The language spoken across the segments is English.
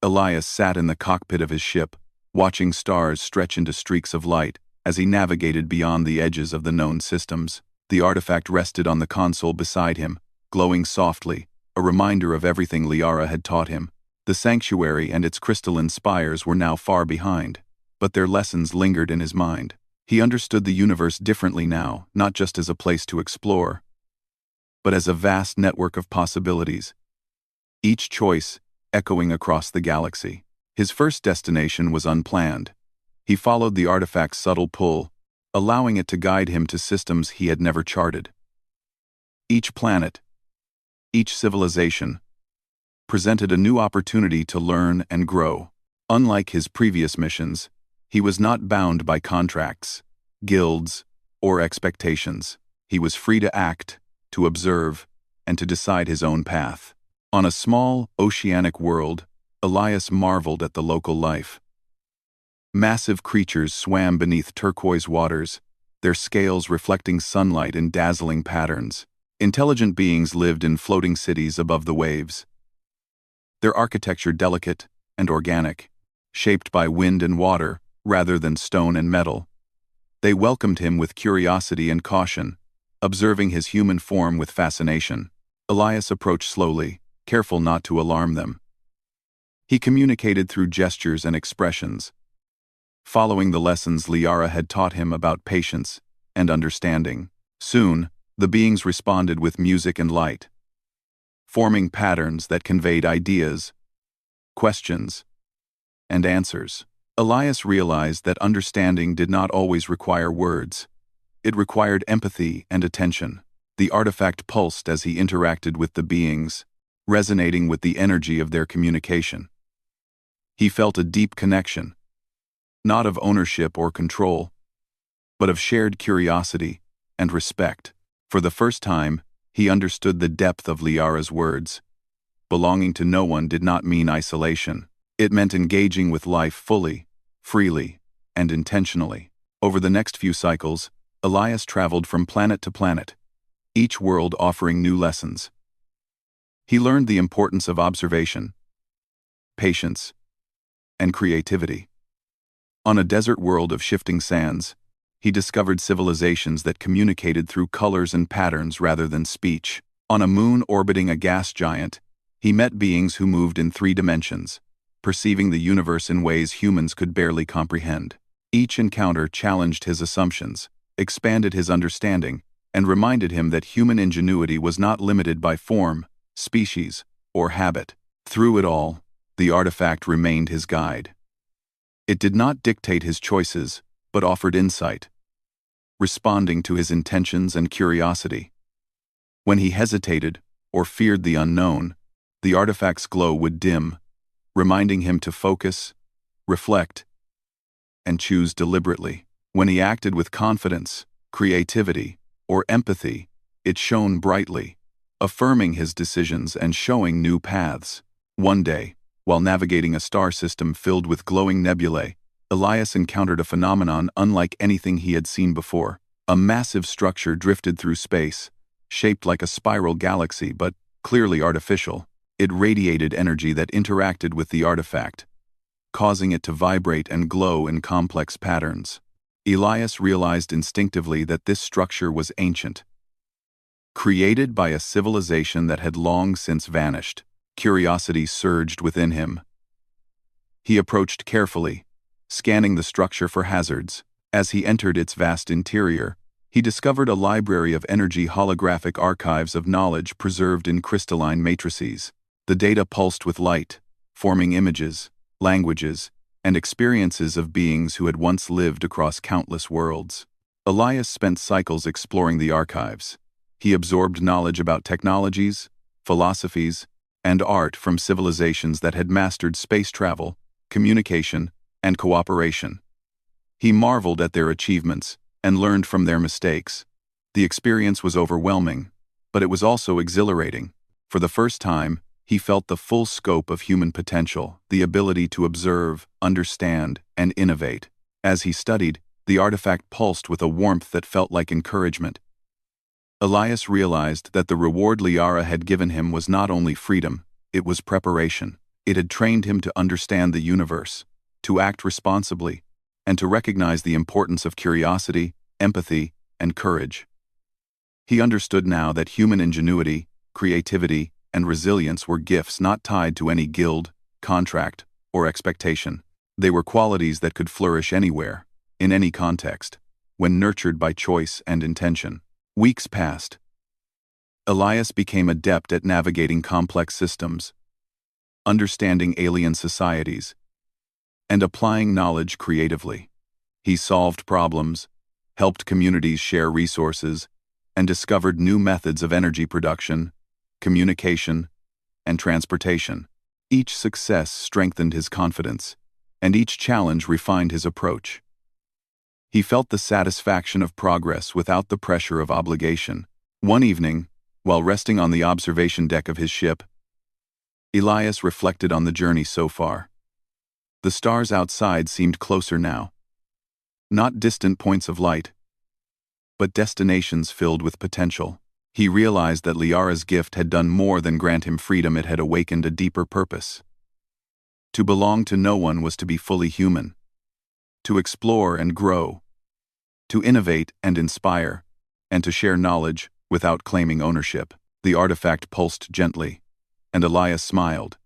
Elias sat in the cockpit of his ship, watching stars stretch into streaks of light as he navigated beyond the edges of the known systems. The artifact rested on the console beside him, glowing softly, a reminder of everything Liara had taught him. The sanctuary and its crystalline spires were now far behind, but their lessons lingered in his mind. He understood the universe differently now, not just as a place to explore, but as a vast network of possibilities, each choice echoing across the galaxy. His first destination was unplanned. He followed the artifact's subtle pull, allowing it to guide him to systems he had never charted. Each planet, each civilization, presented a new opportunity to learn and grow. Unlike his previous missions, he was not bound by contracts, guilds, or expectations. He was free to act, to observe, and to decide his own path. On a small, oceanic world, Elias marveled at the local life. Massive creatures swam beneath turquoise waters, their scales reflecting sunlight in dazzling patterns. Intelligent beings lived in floating cities above the waves, their architecture delicate and organic, shaped by wind and water rather than stone and metal. They welcomed him with curiosity and caution, observing his human form with fascination. Elias approached slowly, careful not to alarm them. He communicated through gestures and expressions, following the lessons Liara had taught him about patience and understanding. Soon, the beings responded with music and light, forming patterns that conveyed ideas, questions, and answers. Elias realized that understanding did not always require words. It required empathy and attention. The artifact pulsed as he interacted with the beings, resonating with the energy of their communication. He felt a deep connection, not of ownership or control, but of shared curiosity and respect. For the first time, he understood the depth of Liara's words. Belonging to no one did not mean isolation. It meant engaging with life fully, freely, and intentionally. Over the next few cycles, Elias traveled from planet to planet, each world offering new lessons. He learned the importance of observation, patience, and creativity. On a desert world of shifting sands, he discovered civilizations that communicated through colors and patterns rather than speech. On a moon orbiting a gas giant, he met beings who moved in 3 dimensions, perceiving the universe in ways humans could barely comprehend. Each encounter challenged his assumptions, expanded his understanding, and reminded him that human ingenuity was not limited by form, species, or habit. Through it all, the artifact remained his guide. It did not dictate his choices, but offered insight, responding to his intentions and curiosity. When he hesitated or feared the unknown, the artifact's glow would dim, reminding him to focus, reflect, and choose deliberately. When he acted with confidence, creativity, or empathy, it shone brightly, affirming his decisions and showing new paths. One day, while navigating a star system filled with glowing nebulae, Elias encountered a phenomenon unlike anything he had seen before. A massive structure drifted through space, shaped like a spiral galaxy but clearly artificial. It radiated energy that interacted with the artifact, causing it to vibrate and glow in complex patterns. Elias realized instinctively that this structure was ancient, created by a civilization that had long since vanished. Curiosity surged within him. He approached carefully, scanning the structure for hazards. As he entered its vast interior, he discovered a library of energy holographic archives of knowledge preserved in crystalline matrices. The data pulsed with light, forming images, languages, and experiences of beings who had once lived across countless worlds. Elias spent cycles exploring the archives. He absorbed knowledge about technologies, philosophies, and art from civilizations that had mastered space travel, communication, and cooperation. He marveled at their achievements and learned from their mistakes. The experience was overwhelming, but it was also exhilarating. For the first time, he felt the full scope of human potential, the ability to observe, understand, and innovate. As he studied, the artifact pulsed with a warmth that felt like encouragement. Elias realized that the reward Liara had given him was not only freedom, it was preparation. It had trained him to understand the universe, to act responsibly, and to recognize the importance of curiosity, empathy, and courage. He understood now that human ingenuity, creativity, and resilience were gifts not tied to any guild, contract, or expectation. They were qualities that could flourish anywhere, in any context, when nurtured by choice and intention. Weeks passed. Elias became adept at navigating complex systems, understanding alien societies, and applying knowledge creatively. He solved problems, helped communities share resources, and discovered new methods of energy production, communication, and transportation. Each success strengthened his confidence, and each challenge refined his approach. He felt the satisfaction of progress without the pressure of obligation. One evening, while resting on the observation deck of his ship, Elias reflected on the journey so far. The stars outside seemed closer now. Not distant points of light, but destinations filled with potential. He realized that Liara's gift had done more than grant him freedom, it had awakened a deeper purpose. To belong to no one was to be fully human. To explore and grow. To innovate and inspire, and to share knowledge without claiming ownership. The artifact pulsed gently, and Elias smiled.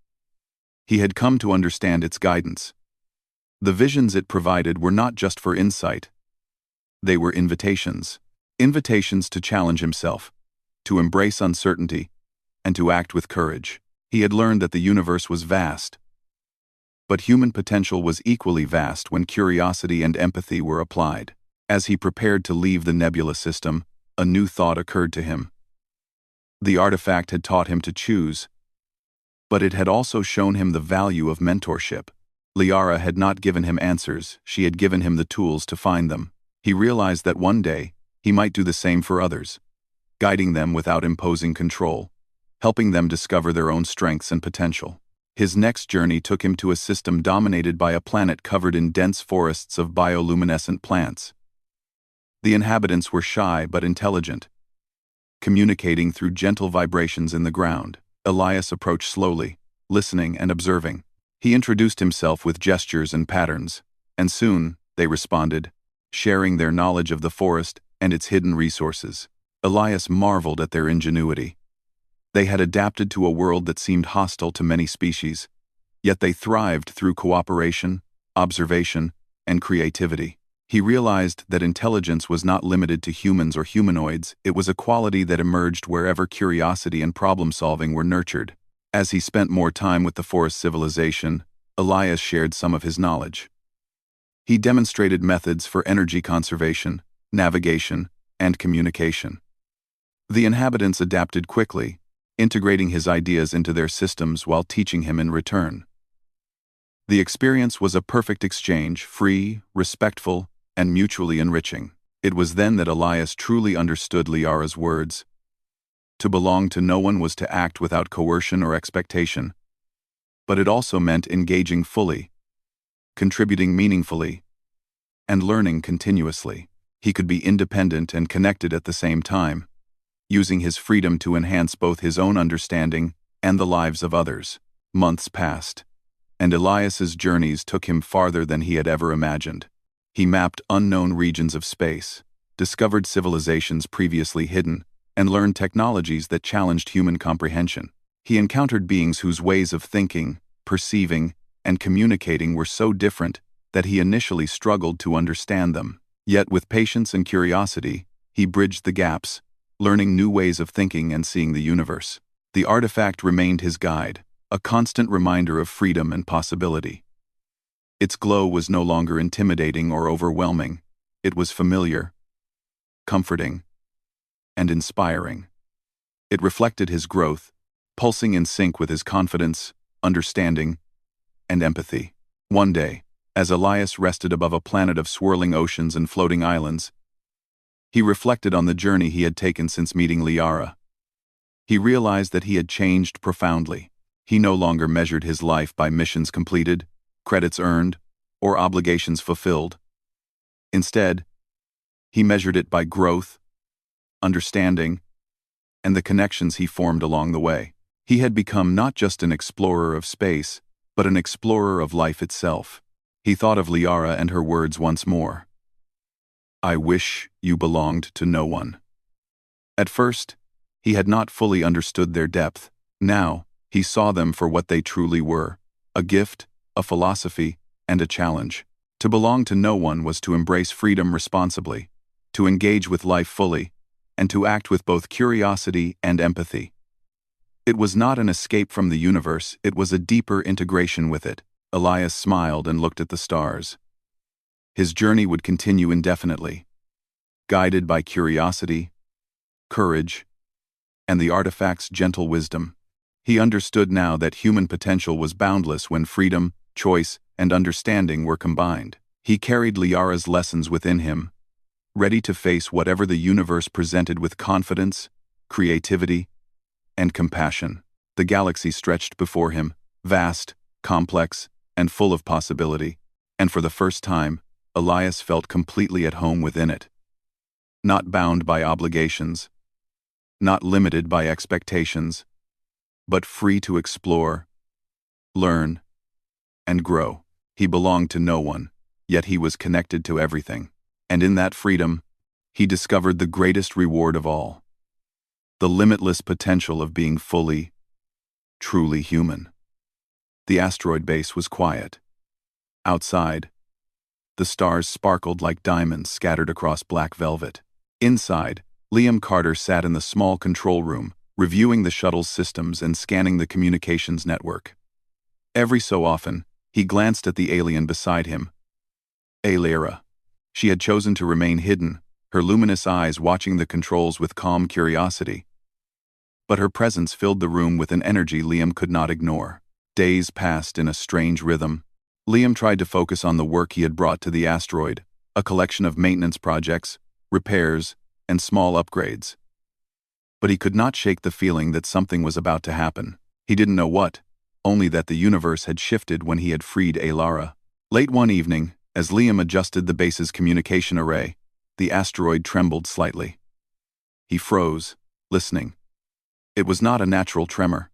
He had come to understand its guidance. The visions it provided were not just for insight. They were invitations. Invitations to challenge himself, to embrace uncertainty, and to act with courage. He had learned that the universe was vast, but human potential was equally vast when curiosity and empathy were applied. As he prepared to leave the nebula system, a new thought occurred to him. The artifact had taught him to choose, but it had also shown him the value of mentorship. Liara had not given him answers, she had given him the tools to find them. He realized that one day, he might do the same for others, guiding them without imposing control, helping them discover their own strengths and potential. His next journey took him to a system dominated by a planet covered in dense forests of bioluminescent plants. The inhabitants were shy but intelligent, communicating through gentle vibrations in the ground. Elias approached slowly, listening and observing. He introduced himself with gestures and patterns, and soon, they responded, sharing their knowledge of the forest and its hidden resources. Elias marveled at their ingenuity. They had adapted to a world that seemed hostile to many species, yet they thrived through cooperation, observation, and creativity. He realized that intelligence was not limited to humans or humanoids, it was a quality that emerged wherever curiosity and problem-solving were nurtured. As he spent more time with the forest civilization, Elias shared some of his knowledge. He demonstrated methods for energy conservation, navigation, and communication. The inhabitants adapted quickly, integrating his ideas into their systems while teaching him in return. The experience was a perfect exchange, free, respectful, and mutually enriching. It was then that Elias truly understood Liara's words. To belong to no one was to act without coercion or expectation, but it also meant engaging fully, contributing meaningfully, and learning continuously. He could be independent and connected at the same time, using his freedom to enhance both his own understanding and the lives of others. Months passed, and Elias's journeys took him farther than he had ever imagined. He mapped unknown regions of space, discovered civilizations previously hidden, and learned technologies that challenged human comprehension. He encountered beings whose ways of thinking, perceiving, and communicating were so different that he initially struggled to understand them. Yet with patience and curiosity, he bridged the gaps, learning new ways of thinking and seeing the universe. The artifact remained his guide, a constant reminder of freedom and possibility. Its glow was no longer intimidating or overwhelming. It was familiar, comforting, and inspiring. It reflected his growth, pulsing in sync with his confidence, understanding, and empathy. One day, as Elias rested above a planet of swirling oceans and floating islands, he reflected on the journey he had taken since meeting Liara. He realized that he had changed profoundly. He no longer measured his life by missions completed, credits earned, or obligations fulfilled. Instead, he measured it by growth, understanding, and the connections he formed along the way. He had become not just an explorer of space, but an explorer of life itself. He thought of Liara and her words once more. I wish you belonged to no one. At first, he had not fully understood their depth. Now, he saw them for what they truly were: a gift, a philosophy, and a challenge. To belong to no one was to embrace freedom responsibly, to engage with life fully, and to act with both curiosity and empathy. It was not an escape from the universe, it was a deeper integration with it. Elias smiled and looked at the stars. His journey would continue indefinitely, guided by curiosity, courage, and the artifact's gentle wisdom. He understood now that human potential was boundless when freedom, choice, and understanding were combined. He carried Liara's lessons within him, ready to face whatever the universe presented with confidence, creativity, and compassion. The galaxy stretched before him, vast, complex, and full of possibility, and for the first time, Elias felt completely at home within it. Not bound by obligations, not limited by expectations, but free to explore, learn, and grow. He belonged to no one, yet he was connected to everything. And in that freedom, he discovered the greatest reward of all: the limitless potential of being fully, truly human. The asteroid base was quiet. Outside, the stars sparkled like diamonds scattered across black velvet. Inside, Liam Carter sat in the small control room, reviewing the shuttle's systems and scanning the communications network. Every so often, he glanced at the alien beside him. Lyra. She had chosen to remain hidden, her luminous eyes watching the controls with calm curiosity. But her presence filled the room with an energy Liam could not ignore. Days passed in a strange rhythm. Liam tried to focus on the work he had brought to the asteroid, a collection of maintenance projects, repairs, and small upgrades. But he could not shake the feeling that something was about to happen. He didn't know what, only that the universe had shifted when he had freed Lyra. Late one evening, as Liam adjusted the base's communication array, the asteroid trembled slightly. He froze, listening. It was not a natural tremor,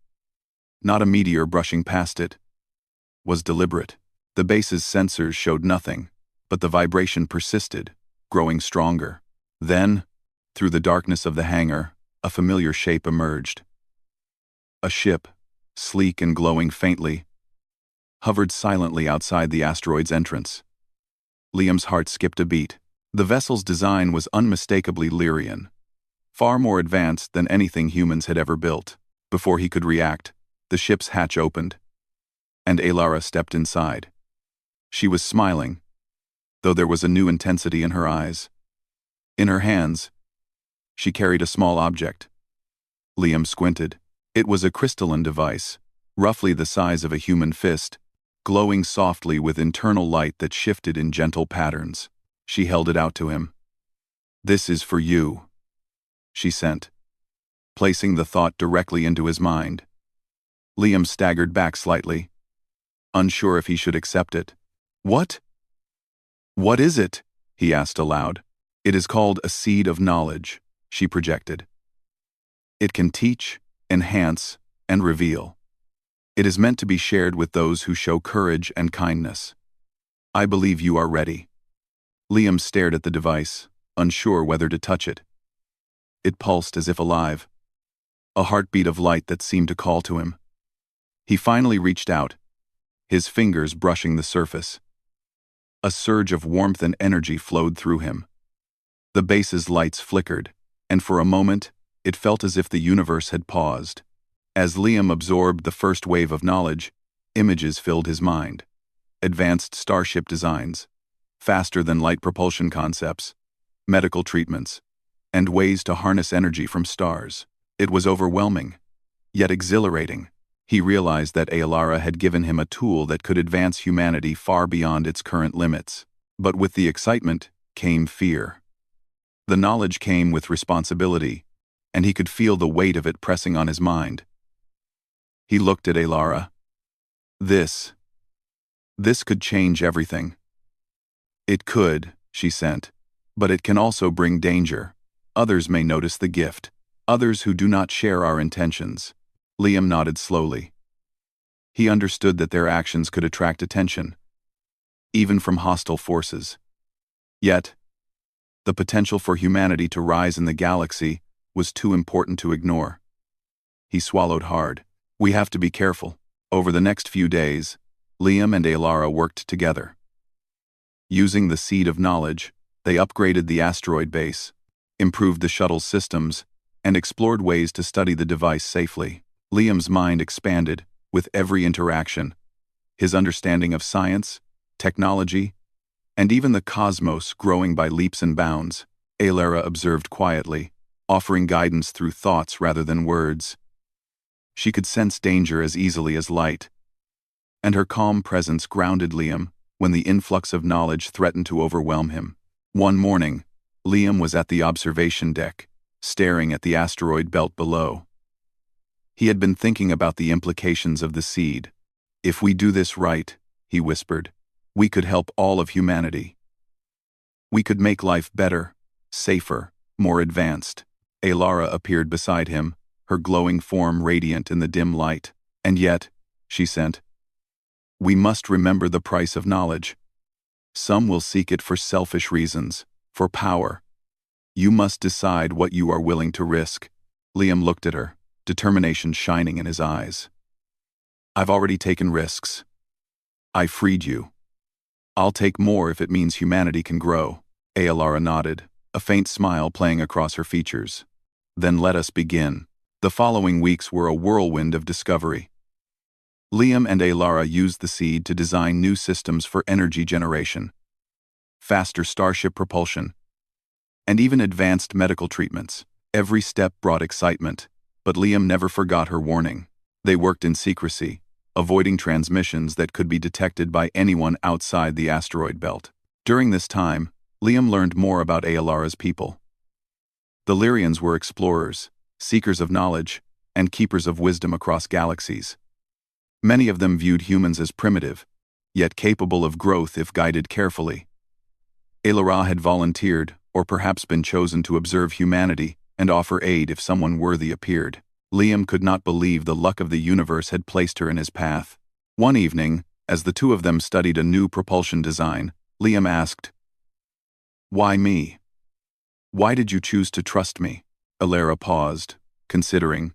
not a meteor brushing past it. It was deliberate. The base's sensors showed nothing, but the vibration persisted, growing stronger. Then, through the darkness of the hangar, a familiar shape emerged. A ship, sleek and glowing faintly, hovered silently outside the asteroid's entrance. Liam's heart skipped a beat. The vessel's design was unmistakably Lyrian, far more advanced than anything humans had ever built. Before he could react, the ship's hatch opened, and Lyra stepped inside. She was smiling, though there was a new intensity in her eyes. In her hands, she carried a small object. Liam squinted. It was a crystalline device, roughly the size of a human fist, glowing softly with internal light that shifted in gentle patterns. She held it out to him. "This is for you," she sent, placing the thought directly into his mind. Liam staggered back slightly, unsure if he should accept it. "What? What is it?" he asked aloud. "It is called a seed of knowledge," she projected. "It can teach, enhance, and reveal. It is meant to be shared with those who show courage and kindness. I believe you are ready." Liam stared at the device, unsure whether to touch it. It pulsed as if alive, a heartbeat of light that seemed to call to him. He finally reached out, his fingers brushing the surface. A surge of warmth and energy flowed through him. The base's lights flickered, and for a moment, it felt as if the universe had paused. As Liam absorbed the first wave of knowledge, images filled his mind. Advanced starship designs, faster-than-light propulsion concepts, medical treatments, and ways to harness energy from stars. It was overwhelming, yet exhilarating. He realized that Lyra had given him a tool that could advance humanity far beyond its current limits. But with the excitement came fear. The knowledge came with responsibility, and he could feel the weight of it pressing on his mind. He looked at Lyra. This could change everything. "It could," she sent, "but it can also bring danger. Others may notice the gift, others who do not share our intentions." Liam nodded slowly. He understood that their actions could attract attention, even from hostile forces. Yet, the potential for humanity to rise in the galaxy was too important to ignore. He swallowed hard. We have to be careful. Over the next few days, Liam and Alara worked together. Using the seed of knowledge, they upgraded the asteroid base, improved the shuttle's systems, and explored ways to study the device safely. Liam's mind expanded with every interaction. His understanding of science, technology, and even the cosmos growing by leaps and bounds. Alara observed quietly, offering guidance through thoughts rather than words. She could sense danger as easily as light, and her calm presence grounded Liam when the influx of knowledge threatened to overwhelm him. One morning, Liam was at the observation deck, staring at the asteroid belt below. He had been thinking about the implications of the seed. If we do this right, he whispered, we could help all of humanity. We could make life better, safer, more advanced. Alara appeared beside him, her glowing form radiant in the dim light. And yet, she sent, we must remember the price of knowledge. Some will seek it for selfish reasons, for power. You must decide what you are willing to risk. Liam looked at her, determination shining in his eyes. I've already taken risks. I freed you. I'll take more if it means humanity can grow. Alara nodded, a faint smile playing across her features. Then let us begin. The following weeks were a whirlwind of discovery. Liam and Alara used the seed to design new systems for energy generation, faster starship propulsion, and even advanced medical treatments. Every step brought excitement, but Liam never forgot her warning. They worked in secrecy, avoiding transmissions that could be detected by anyone outside the asteroid belt. During this time, Liam learned more about Alara's people. The Lyrians were explorers, seekers of knowledge, and keepers of wisdom across galaxies. Many of them viewed humans as primitive, yet capable of growth if guided carefully. Alara had volunteered, or perhaps been chosen to observe humanity and offer aid if someone worthy appeared. Liam could not believe the luck of the universe had placed her in his path. One evening, as the two of them studied a new propulsion design, Liam asked, "Why me? Why did you choose to trust me?" Alara paused, considering.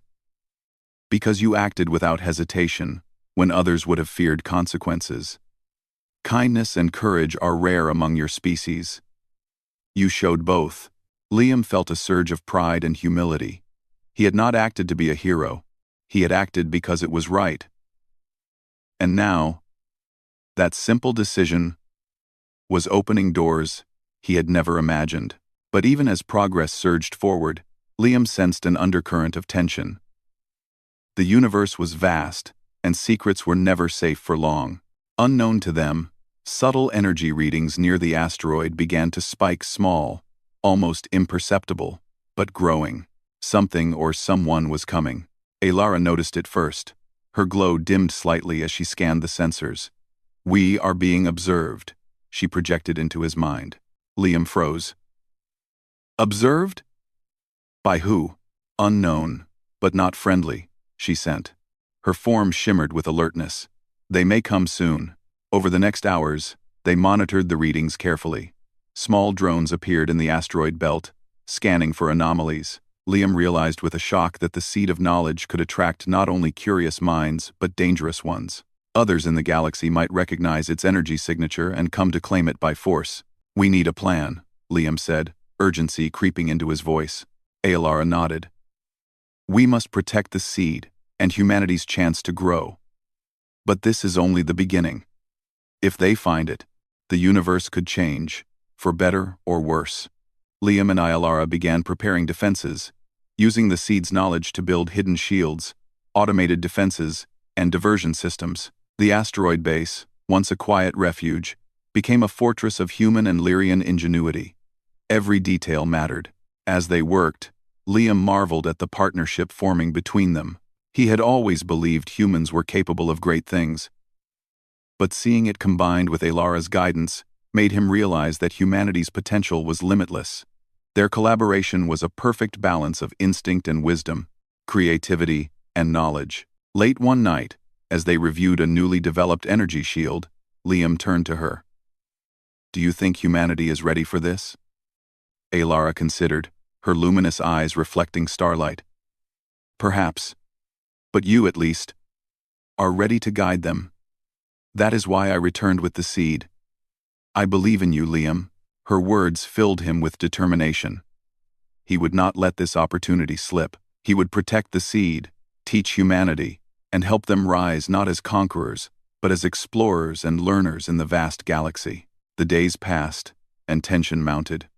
"Because you acted without hesitation, when others would have feared consequences. Kindness and courage are rare among your species. You showed both." Liam felt a surge of pride and humility. He had not acted to be a hero. He had acted because it was right. And now, that simple decision was opening doors he had never imagined. But even as progress surged forward, Liam sensed an undercurrent of tension. The universe was vast, and secrets were never safe for long. Unknown to them, subtle energy readings near the asteroid began to spike small, almost imperceptible, but growing. Something or someone was coming. Alara noticed it first. Her glow dimmed slightly as she scanned the sensors. "We are being observed," she projected into his mind. Liam froze. "Observed? By who?" "Unknown, but not friendly," she sent. Her form shimmered with alertness. "They may come soon." Over the next hours, they monitored the readings carefully. Small drones appeared in the asteroid belt, scanning for anomalies. Liam realized with a shock that the seed of knowledge could attract not only curious minds, but dangerous ones. Others in the galaxy might recognize its energy signature and come to claim it by force. "We need a plan," Liam said, urgency creeping into his voice. Alara nodded. "We must protect the seed and humanity's chance to grow. But this is only the beginning. If they find it, the universe could change, for better or worse." Liam and Alara began preparing defenses, using the seed's knowledge to build hidden shields, automated defenses, and diversion systems. The asteroid base, once a quiet refuge, became a fortress of human and Lyrian ingenuity. Every detail mattered. As they worked, Liam marveled at the partnership forming between them. He had always believed humans were capable of great things, but seeing it combined with Alara's guidance made him realize that humanity's potential was limitless. Their collaboration was a perfect balance of instinct and wisdom, creativity and knowledge. Late one night, As they reviewed a newly developed energy shield, Liam turned to her. "Do you think humanity is ready for this?" Alara considered, her luminous eyes reflecting starlight. "Perhaps. But you, at least, are ready to guide them. That is why I returned with the seed. I believe in you, Liam." Her words filled him with determination. He would not let this opportunity slip. He would protect the seed, teach humanity, and help them rise not as conquerors, but as explorers and learners in the vast galaxy. The days passed, and tension mounted.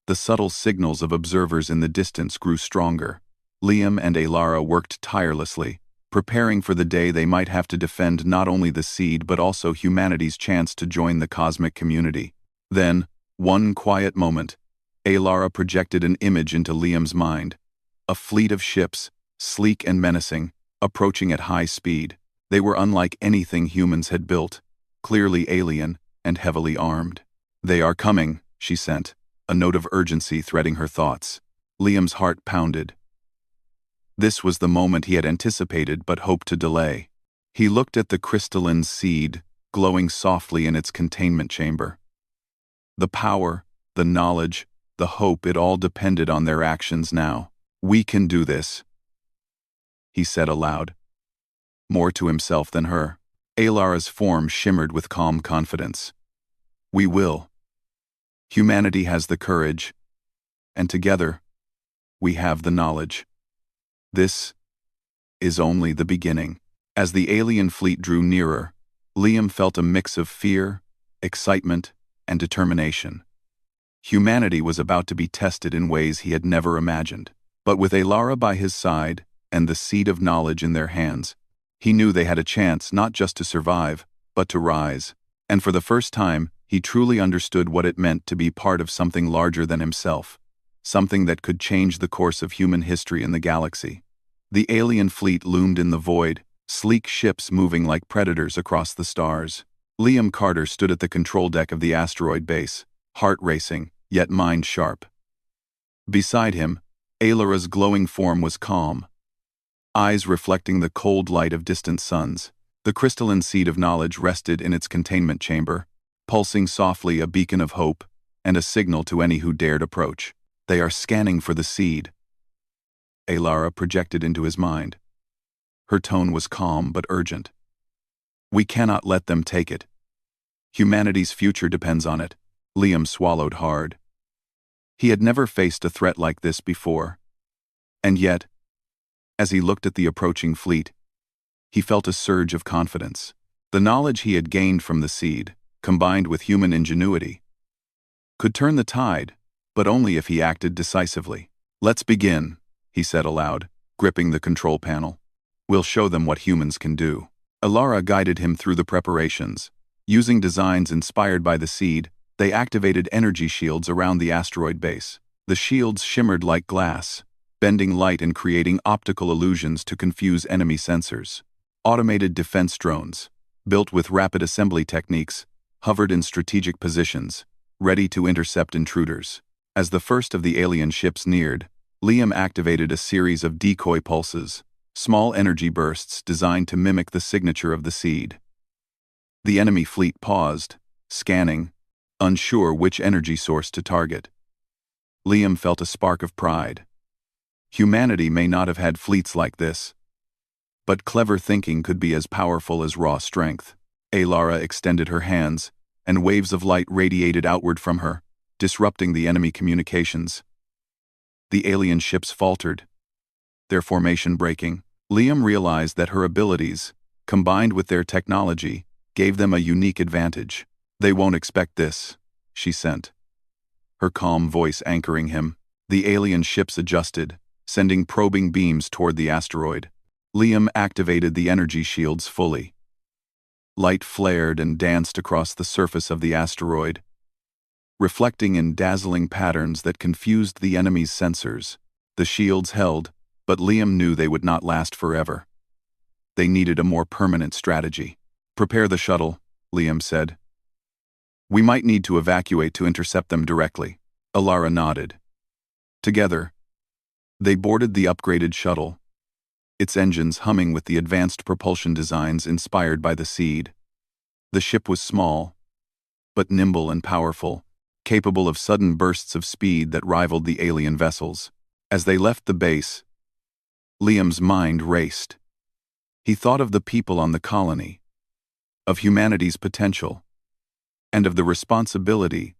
The subtle signals of observers in the distance grew stronger. Liam and Alara worked tirelessly, preparing for the day they might have to defend not only the seed but also humanity's chance to join the cosmic community. Then, one quiet moment, Alara projected an image into Liam's mind. A fleet of ships, sleek and menacing, approaching at high speed. They were unlike anything humans had built, clearly alien and heavily armed. "They are coming," she sent, a note of urgency threading her thoughts. Liam's heart pounded. This was the moment he had anticipated but hoped to delay. He looked at the crystalline seed, glowing softly in its containment chamber. The power, the knowledge, the hope, it all depended on their actions now. "We can do this," he said aloud, more to himself than her. Alara's form shimmered with calm confidence. "We will. Humanity has the courage, and together, we have the knowledge. This is only the beginning." As the alien fleet drew nearer, Liam felt a mix of fear, excitement, and determination. Humanity was about to be tested in ways he had never imagined. But with Alara by his side and the seed of knowledge in their hands, he knew they had a chance not just to survive, but to rise. And for the first time, he truly understood what it meant to be part of something larger than himself, something that could change the course of human history in the galaxy. The alien fleet loomed in the void, sleek ships moving like predators across the stars. Liam Carter stood at the control deck of the asteroid base, heart racing, yet mind sharp. Beside him, Alara's glowing form was calm, eyes reflecting the cold light of distant suns. The crystalline seed of knowledge rested in its containment chamber, pulsing softly, a beacon of hope and a signal to any who dared approach. "They are scanning for the seed," Alara projected into his mind. Her tone was calm but urgent. "We cannot let them take it. Humanity's future depends on it." Liam swallowed hard. He had never faced a threat like this before. And yet, as he looked at the approaching fleet, he felt a surge of confidence. The knowledge he had gained from the seed, combined with human ingenuity, could turn the tide, but only if he acted decisively. "Let's begin," he said aloud, gripping the control panel. "We'll show them what humans can do." Alara guided him through the preparations. Using designs inspired by the seed, they activated energy shields around the asteroid base. The shields shimmered like glass, bending light and creating optical illusions to confuse enemy sensors. Automated defense drones, built with rapid assembly techniques, hovered in strategic positions, ready to intercept intruders. As the first of the alien ships neared, Liam activated a series of decoy pulses, small energy bursts designed to mimic the signature of the seed. The enemy fleet paused, scanning, unsure which energy source to target. Liam felt a spark of pride. Humanity may not have had fleets like this, but clever thinking could be as powerful as raw strength. Alara extended her hands, and waves of light radiated outward from her, disrupting the enemy communications. The alien ships faltered, their formation breaking. Liam realized that her abilities, combined with their technology, gave them a unique advantage. "They won't expect this," she sent, her calm voice anchoring him. The alien ships adjusted, sending probing beams toward the asteroid. Liam activated the energy shields fully. Light flared and danced across the surface of the asteroid, reflecting in dazzling patterns that confused the enemy's sensors. The shields held, but Liam knew they would not last forever. They needed a more permanent strategy. "Prepare the shuttle," Liam said. "We might need to evacuate to intercept them directly." Alara nodded. Together, they boarded the upgraded shuttle, its engines humming with the advanced propulsion designs inspired by the seed. The ship was small, but nimble and powerful, capable of sudden bursts of speed that rivaled the alien vessels. As they left the base, Liam's mind raced. He thought of the people on the colony, of humanity's potential, and of the responsibility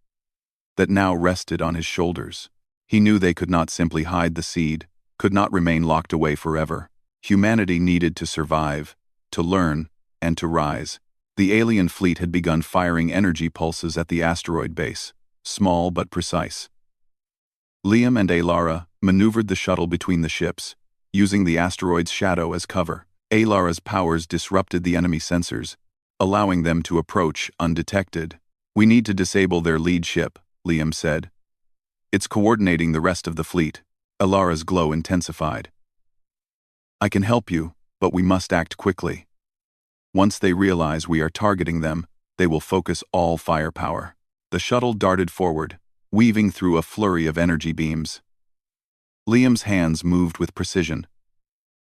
that now rested on his shoulders. He knew they could not simply hide the seed, could not remain locked away forever. Humanity needed to survive, to learn, and to rise. The alien fleet had begun firing energy pulses at the asteroid base, small but precise. Liam and Alara maneuvered the shuttle between the ships, using the asteroid's shadow as cover. Alara's powers disrupted the enemy sensors, allowing them to approach undetected. "We need to disable their lead ship," Liam said. "It's coordinating the rest of the fleet." Alara's glow intensified. "I can help you, but we must act quickly. Once they realize we are targeting them, they will focus all firepower." The shuttle darted forward, weaving through a flurry of energy beams. Liam's hands moved with precision,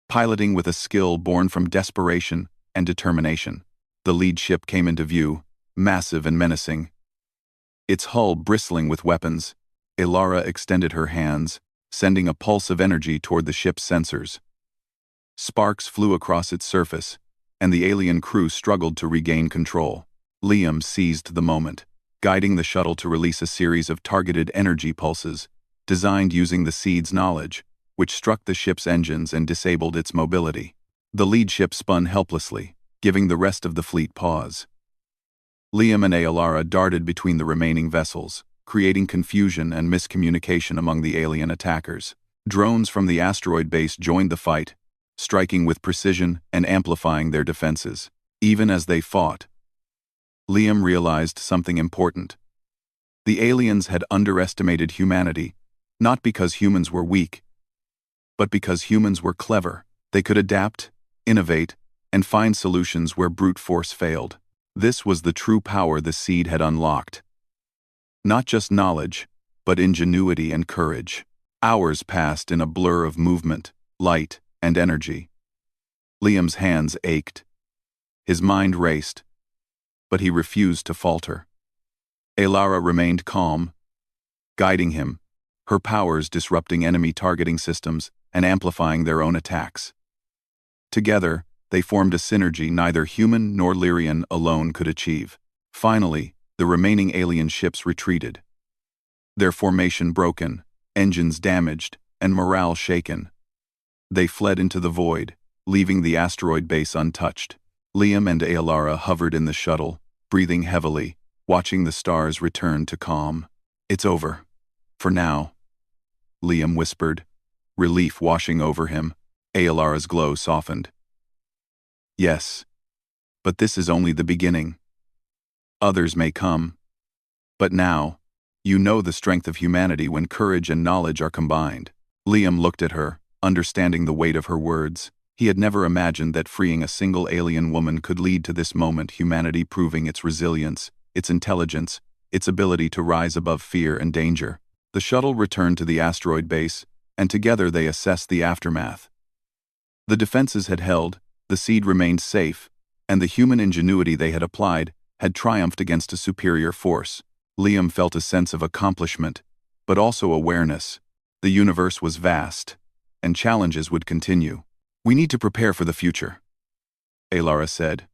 piloting with a skill born from desperation and determination. The lead ship came into view, massive and menacing, its hull bristling with weapons. Alara extended her hands, sending a pulse of energy toward the ship's sensors. Sparks flew across its surface, and the alien crew struggled to regain control. Liam seized the moment, guiding the shuttle to release a series of targeted energy pulses, designed using the seed's knowledge, which struck the ship's engines and disabled its mobility. The lead ship spun helplessly, giving the rest of the fleet pause. Liam and Alara darted between the remaining vessels, creating confusion and miscommunication among the alien attackers. Drones from the asteroid base joined the fight, striking with precision and amplifying their defenses. Even as they fought, Liam realized something important. The aliens had underestimated humanity, not because humans were weak, but because humans were clever. They could adapt, innovate, and find solutions where brute force failed. This was the true power the seed had unlocked. Not just knowledge, but ingenuity and courage. Hours passed in a blur of movement, light, and energy. Liam's hands ached. His mind raced, but he refused to falter. Alara remained calm, guiding him, her powers disrupting enemy targeting systems and amplifying their own attacks. Together, they formed a synergy neither human nor Lyrian alone could achieve. Finally, the remaining alien ships retreated, their formation broken, engines damaged, and morale shaken. They fled into the void, leaving the asteroid base untouched. Liam and Alara hovered in the shuttle, breathing heavily, watching the stars return to calm. "It's over. For now," Liam whispered, relief washing over him. Alara's glow softened. "Yes, but this is only the beginning. Others may come. But now, you know the strength of humanity when courage and knowledge are combined." Liam looked at her, understanding the weight of her words. He had never imagined that freeing a single alien woman could lead to this moment, humanity proving its resilience, its intelligence, its ability to rise above fear and danger. The shuttle returned to the asteroid base, and together they assessed the aftermath. The defenses had held, the seed remained safe, and the human ingenuity they had applied had triumphed against a superior force. Liam felt a sense of accomplishment, but also awareness. The universe was vast, and challenges would continue. "We need to prepare for the future," Alara said,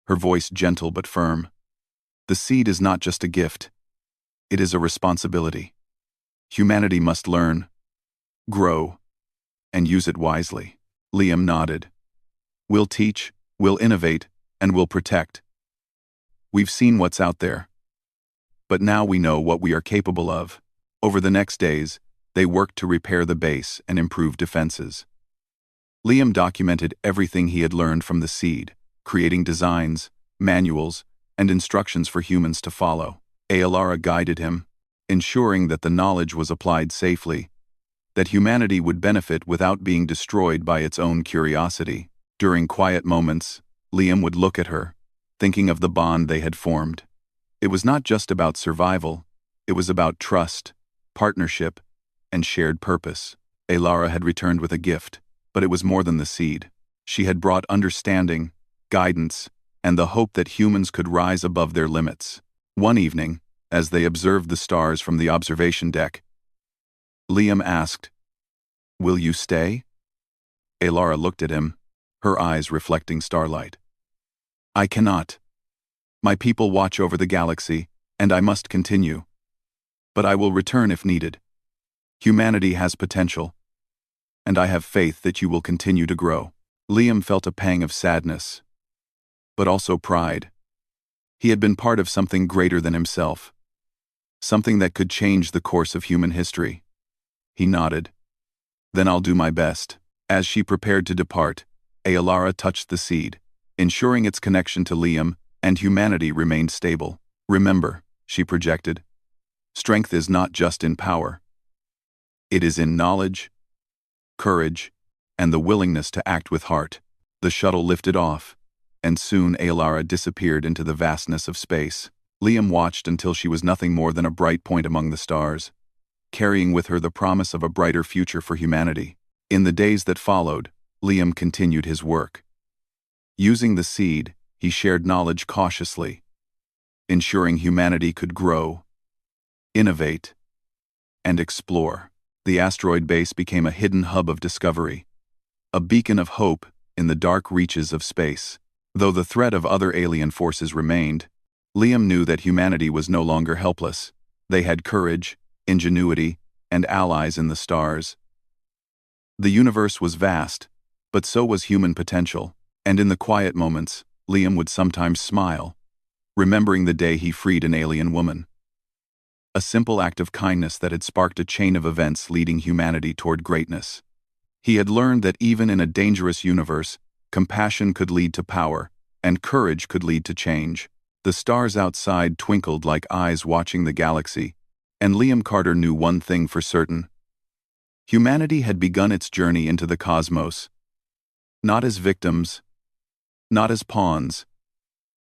her voice gentle but firm. "The seed is not just a gift. It is a responsibility. Humanity must learn, grow, and use it wisely." Liam nodded. "We'll teach, we'll innovate, and we'll protect. We've seen what's out there, but now we know what we are capable of." Over the next days, they worked to repair the base and improve defenses. Liam documented everything he had learned from the seed, creating designs, manuals, and instructions for humans to follow. Alara guided him, ensuring that the knowledge was applied safely, that humanity would benefit without being destroyed by its own curiosity. During quiet moments, Liam would look at her, thinking of the bond they had formed. It was not just about survival, it was about trust, partnership, and shared purpose. Alara had returned with a gift, But it was more than the seed. She had brought understanding, guidance, and the hope that humans could rise above their limits. One evening, as they observed the stars from the observation deck, Liam asked, "Will you stay?" Alara looked at him, her eyes reflecting starlight. "I cannot. My people watch over the galaxy, and I must continue. But I will return if needed. Humanity has potential, and I have faith that you will continue to grow." Liam felt a pang of sadness, but also pride. He had been part of something greater than himself, something that could change the course of human history. He nodded. "Then I'll do my best." As she prepared to depart, Alara touched the seed, ensuring its connection to Liam and humanity remained stable. "Remember," she projected, "strength is not just in power. It is in knowledge, courage, and the willingness to act with heart." The shuttle lifted off, and soon Alara disappeared into the vastness of space. Liam watched until she was nothing more than a bright point among the stars, carrying with her the promise of a brighter future for humanity. In the days that followed, Liam continued his work. Using the seed, he shared knowledge cautiously, ensuring humanity could grow, innovate, and explore. The asteroid base became a hidden hub of discovery, a beacon of hope in the dark reaches of space. Though the threat of other alien forces remained, Liam knew that humanity was no longer helpless. They had courage, ingenuity, and allies in the stars. The universe was vast, but so was human potential, and in the quiet moments, Liam would sometimes smile, remembering the day he freed an alien woman. A simple act of kindness that had sparked a chain of events leading humanity toward greatness. He had learned that even in a dangerous universe, compassion could lead to power, and courage could lead to change. The stars outside twinkled like eyes watching the galaxy, and Liam Carter knew one thing for certain. Humanity had begun its journey into the cosmos, not as victims, not as pawns,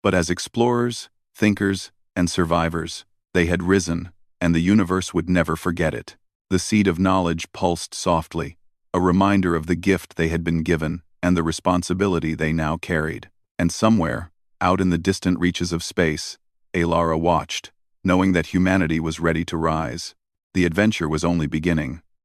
but as explorers, thinkers, and survivors. They had risen, and the universe would never forget it. The seed of knowledge pulsed softly, a reminder of the gift they had been given and the responsibility they now carried. And somewhere, out in the distant reaches of space, Alara watched, knowing that humanity was ready to rise. The adventure was only beginning.